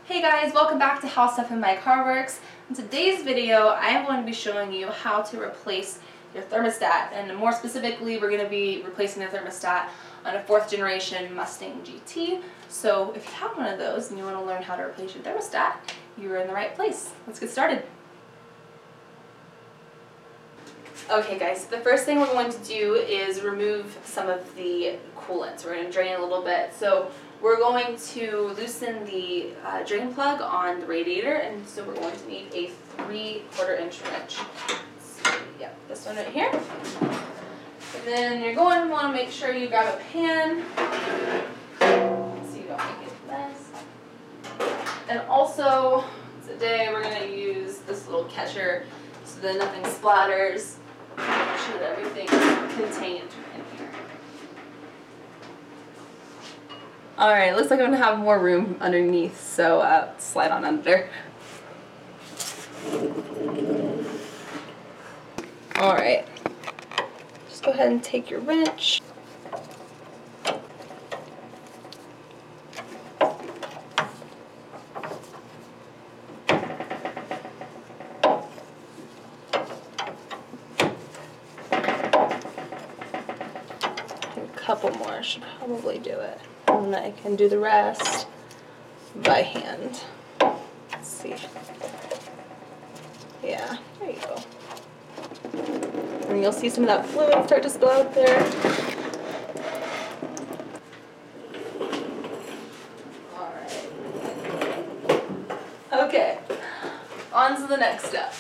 Hey guys, welcome back to Howstuffinmycarworks. In today's video, I am going to be showing you how to replace your thermostat, and more specifically, we're going to be replacing the thermostat on a 4th generation Mustang GT. So if you have one of those and you want to learn how to replace your thermostat, you're in the right place. Let's get started. Okay guys, the first thing we're going to do is remove some of the coolant. We're going to drain a little bit. So we're going to loosen the drain plug on the radiator, and so we're going to need a 3/4 inch wrench. So, yeah, this one right here. And then you're going to want to make sure you grab a pan so you don't make a mess. And also today we're going to use this little catcher so that nothing splatters. Make sure that everything is contained in here. Alright, looks like I'm going to have more room underneath, so slide on under. Alright, just go ahead and take your wrench. A couple more should probably do it. And then I can do the rest by hand. Let's see. Yeah, there you go. And you'll see some of that fluid start to spill out there. Alright. Okay, on to the next step.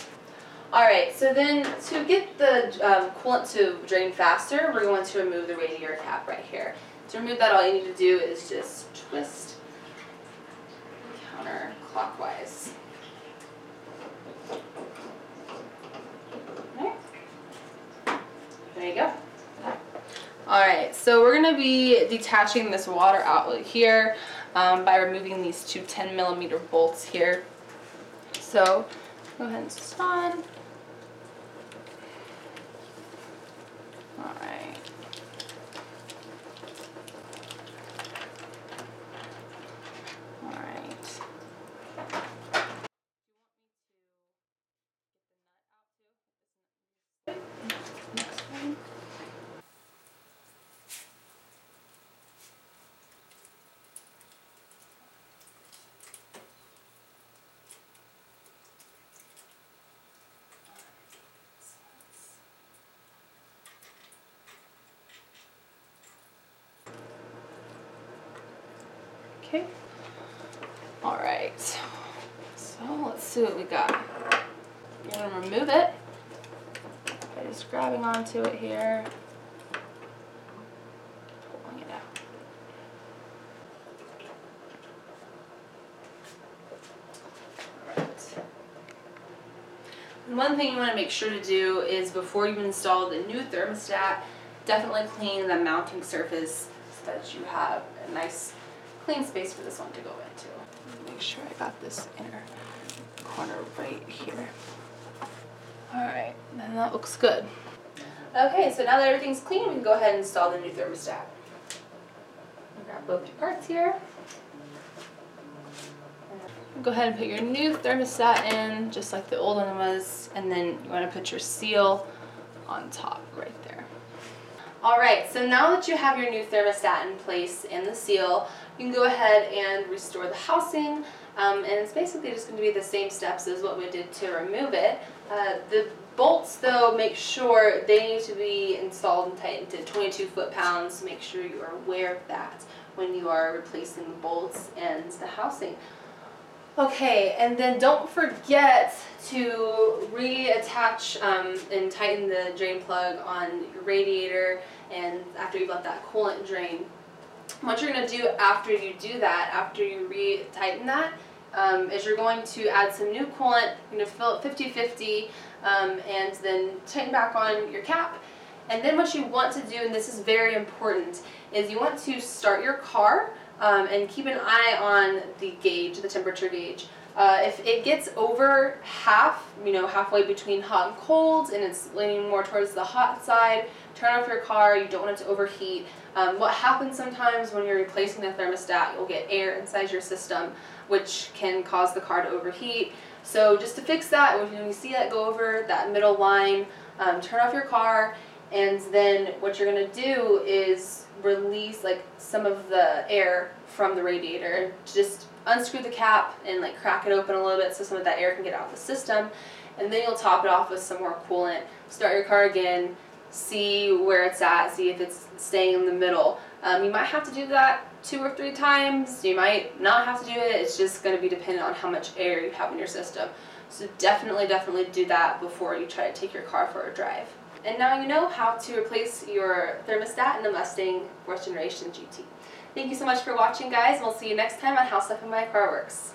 Alright, so then to get the coolant to drain faster, we're going to remove the radiator cap right here. To remove that, all you need to do is just twist counterclockwise. Right. There you go. Alright, so we're going to be detaching this water outlet here by removing these two 10mm bolts here. So go ahead and twist on. Alright. Okay. Alright. So let's see what we got. You're going to remove it by just grabbing onto it here, pulling it out. Alright. And one thing you want to make sure to do is before you install the new thermostat, definitely clean the mounting surface so that you have a nice clean space for this one to go into. Make sure I got this inner corner right here. Alright, then that looks good. Okay, so now that everything's clean, we can go ahead and install the new thermostat. Grab both your parts here. Go ahead and put your new thermostat in, just like the old one was, and then you want to put your seal on top right there. Alright, so now that you have your new thermostat in place and the seal, you can go ahead and restore the housing, and it's basically just going to be the same steps as what we did to remove it. The bolts, though, make sure they need to be installed and tightened to 22 foot-pounds. Make sure you are aware of that when you are replacing the bolts and the housing. Okay, and then don't forget to reattach and tighten the drain plug on your radiator, and after you've let that coolant drain. What you're going to do after you do that, after you re-tighten that, is you're going to add some new coolant. You're going to fill it 50-50, and then tighten back on your cap. And then what you want to do, and this is very important, is you want to start your car and keep an eye on the gauge, the temperature gauge. If it gets over half, halfway between hot and cold, and it's leaning more towards the hot side, turn off your car. You don't want it to overheat. What happens sometimes when you're replacing the thermostat, you'll get air inside your system, which can cause the car to overheat. So just to fix that, when you see that go over that middle line, turn off your car, and then what you're going to do is release some of the air from the radiator. Just unscrew the cap and crack it open a little bit so some of that air can get out of the system, and then you'll top it off with some more coolant. Start your car again, see where it's at, see if it's staying in the middle. You might have to do that 2 or 3 times. You might not have to do it. It's just going to be dependent on how much air you have in your system. So definitely do that before you try to take your car for a drive. And now you know how to replace your thermostat in the Mustang 4th Generation GT. Thank you so much for watching, guys, and we'll see you next time on How Stuff in My Car Works.